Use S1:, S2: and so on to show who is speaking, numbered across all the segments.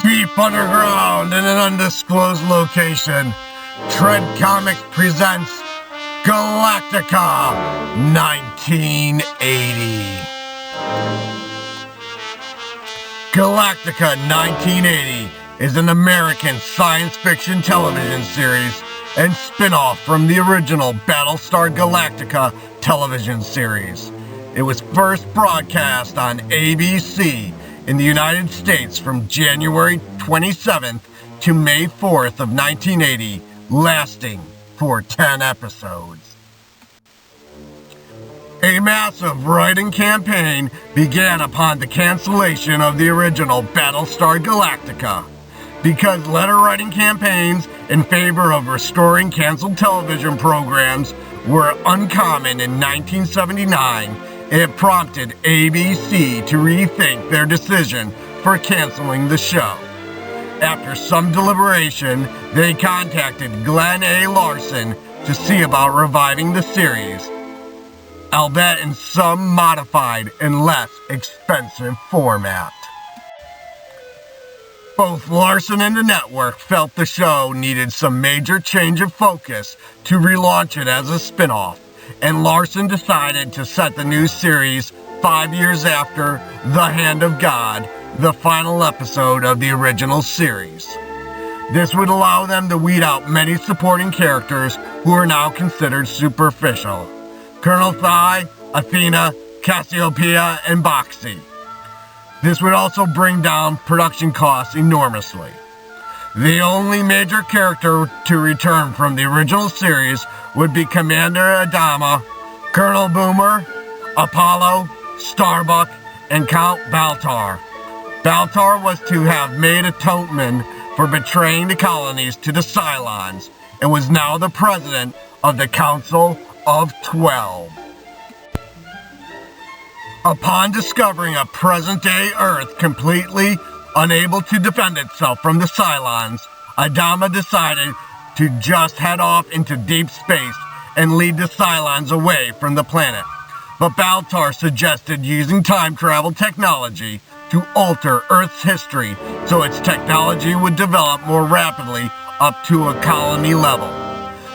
S1: Deep underground in an undisclosed location, Tread Comic presents Galactica 1980. Galactica 1980 is an American science fiction television series and spin-off from the original Battlestar Galactica television series. It was first broadcast on ABC in the United States from January 27th to May 4th of 1980, lasting for 10 episodes. A massive writing campaign began upon the cancellation of the original Battlestar Galactica. Because letter writing campaigns in favor of restoring canceled television programs were uncommon in 1979, it prompted ABC to rethink their decision for canceling the show. After some deliberation, they contacted Glenn A. Larson to see about reviving the series, albeit in some modified and less expensive format. Both Larson and the network felt the show needed some major change of focus to relaunch it as a spin-off, and Larson decided to set the new series 5 years after The Hand of God, the final episode of the original series. This would allow them to weed out many supporting characters who are now considered superficial: Colonel Thai, Athena, Cassiopeia, and Boxy. This would also bring down production costs enormously. The only major character to return from the original series would be Commander Adama, Colonel Boomer, Apollo, Starbuck, and Count Baltar. Baltar was to have made atonement for betraying the colonies to the Cylons and was now the president of the Council of 12. Upon discovering a present-day Earth completely unable to defend itself from the Cylons, Adama decided to just head off into deep space and lead the Cylons away from the planet. But Baltar suggested using time travel technology to alter Earth's history so its technology would develop more rapidly up to a colony level.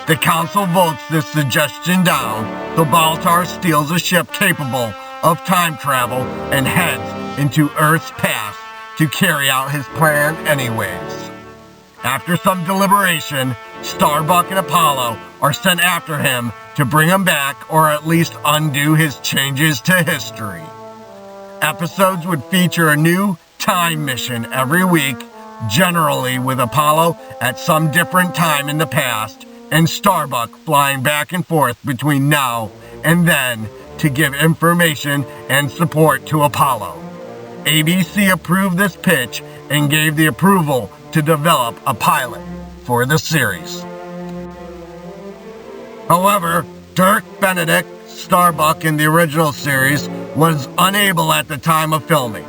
S1: The Council votes this suggestion down, so Baltar steals a ship capable of time travel and heads into Earth's past to carry out his plan anyways. After some deliberation, Starbuck and Apollo are sent after him to bring him back or at least undo his changes to history. Episodes would feature a new time mission every week, generally with Apollo at some different time in the past and Starbuck flying back and forth between now and then to give information and support to Apollo. ABC approved this pitch and gave the approval to develop a pilot for the series. However, Dirk Benedict, Starbuck in the original series, was unable at the time of filming.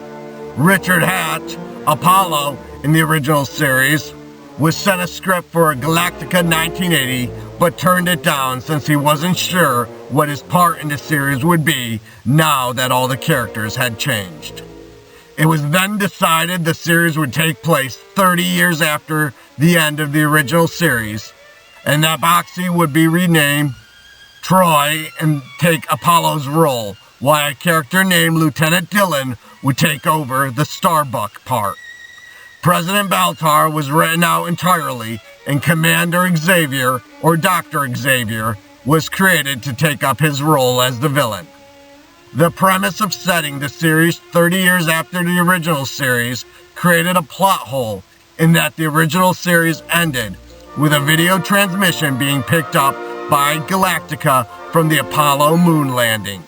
S1: Richard Hatch, Apollo in the original series, was sent a script for Galactica 1980, but turned it down since he wasn't sure what his part in the series would be now that all the characters had changed. It was then decided the series would take place 30 years after the end of the original series, and that Boxy would be renamed Troy and take Apollo's role, while a character named Lieutenant Dillon would take over the Starbuck part. President Baltar was written out entirely, and Commander Xavier, or Dr. Xavier, was created to take up his role as the villain. The premise of setting the series 30 years after the original series created a plot hole in that the original series ended with a video transmission being picked up by Galactica from the Apollo moon landing,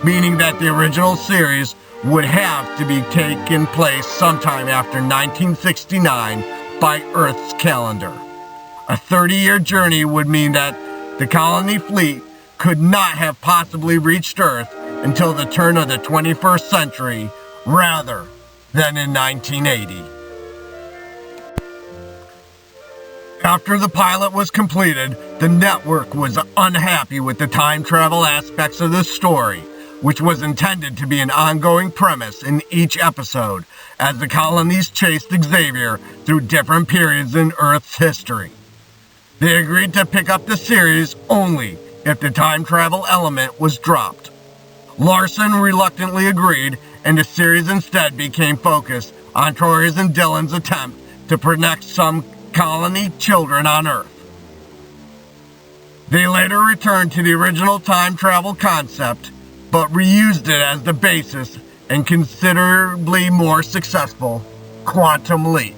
S1: meaning that the original series would have to be taken place sometime after 1969 by Earth's calendar. A 30-year journey would mean that the colony fleet could not have possibly reached Earth until the turn of the 21st century, rather than in 1980. After the pilot was completed, the network was unhappy with the time travel aspects of the story, which was intended to be an ongoing premise in each episode as the colonies chased Xavier through different periods in Earth's history. They agreed to pick up the series only if the time travel element was dropped. Larson reluctantly agreed, and the series instead became focused on Troy's and Dylan's attempt to protect some colony children on Earth. They later returned to the original time travel concept, but reused it as the basis in considerably more successful Quantum Leap.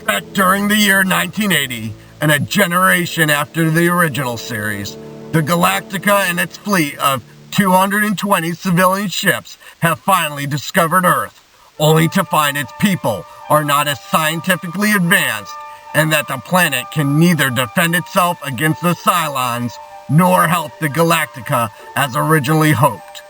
S1: Set during the year 1980, and a generation after the original series, the Galactica and its fleet of 220 civilian ships have finally discovered Earth, only to find its people are not as scientifically advanced, and that the planet can neither defend itself against the Cylons nor help the Galactica as originally hoped.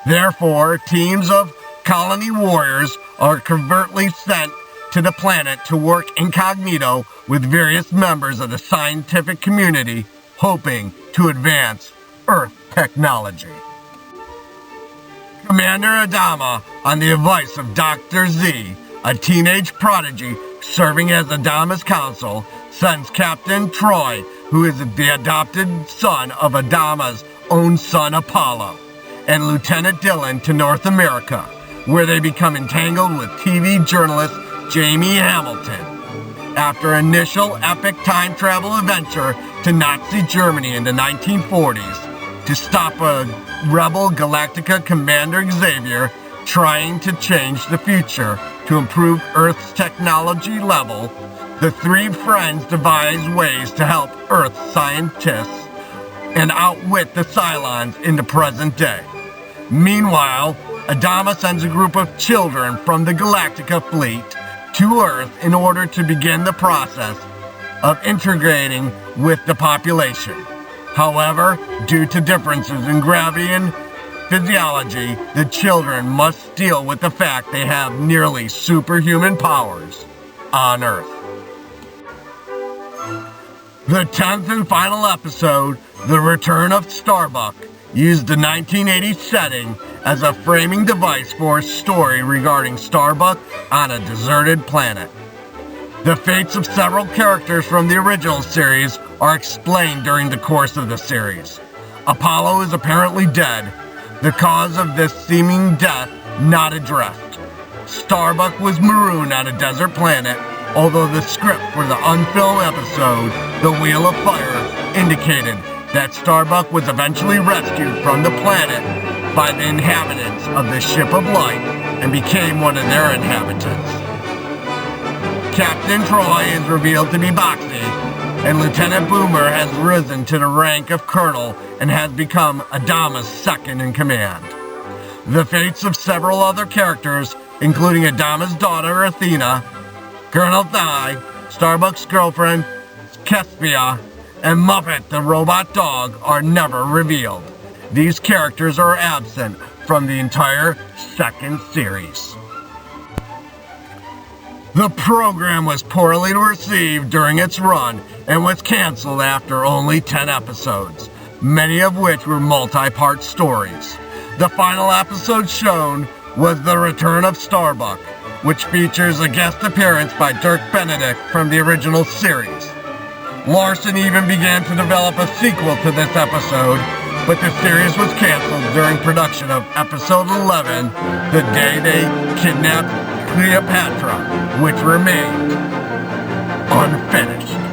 S1: Therefore, teams of colony warriors are covertly sent to the planet to work incognito with various members of the scientific community, hoping to advance Earth technology. Commander Adama, on the advice of Dr. Z, a teenage prodigy serving as Adama's counsel, sends Captain Troy, who is the adopted son of Adama's own son Apollo, and Lieutenant Dylan to North America, where they become entangled with TV journalist Jamie Hamilton. After initial epic time travel adventure to Nazi Germany in the 1940s to stop a rebel Galactica Commander Xavier trying to change the future to improve Earth's technology level, the three friends devise ways to help Earth scientists and outwit the Cylons in the present day. Meanwhile, Adama sends a group of children from the Galactica fleet to Earth in order to begin the process of integrating with the population. However, due to differences in gravity and physiology, the children must deal with the fact they have nearly superhuman powers on Earth. The 10th and final episode, The Return of Starbuck, used the 1980s setting as a framing device for a story regarding Starbuck on a deserted planet. The fates of several characters from the original series are explained during the course of the series. Apollo is apparently dead, the cause of this seeming death not addressed. Starbuck was marooned on a desert planet, although the script for the unfilmed episode, The Wheel of Fire, indicated that Starbuck was eventually rescued from the planet by the inhabitants of the Ship of Light and became one of their inhabitants. Captain Troy is revealed to be Boxy, and Lieutenant Boomer has risen to the rank of Colonel and has become Adama's second in command. The fates of several other characters, including Adama's daughter Athena, Colonel Thai, Starbuck's girlfriend Kespia, and Muppet the robot dog, are never revealed. These characters are absent from the entire second series. The program was poorly received during its run and was canceled after only 10 episodes, many of which were multi-part stories. The final episode shown was The Return of Starbuck, which features a guest appearance by Dirk Benedict from the original series. Larson even began to develop a sequel to this episode, but the series was canceled during production of episode 11, The Day They Kidnapped Cleopatra, which remained unfinished.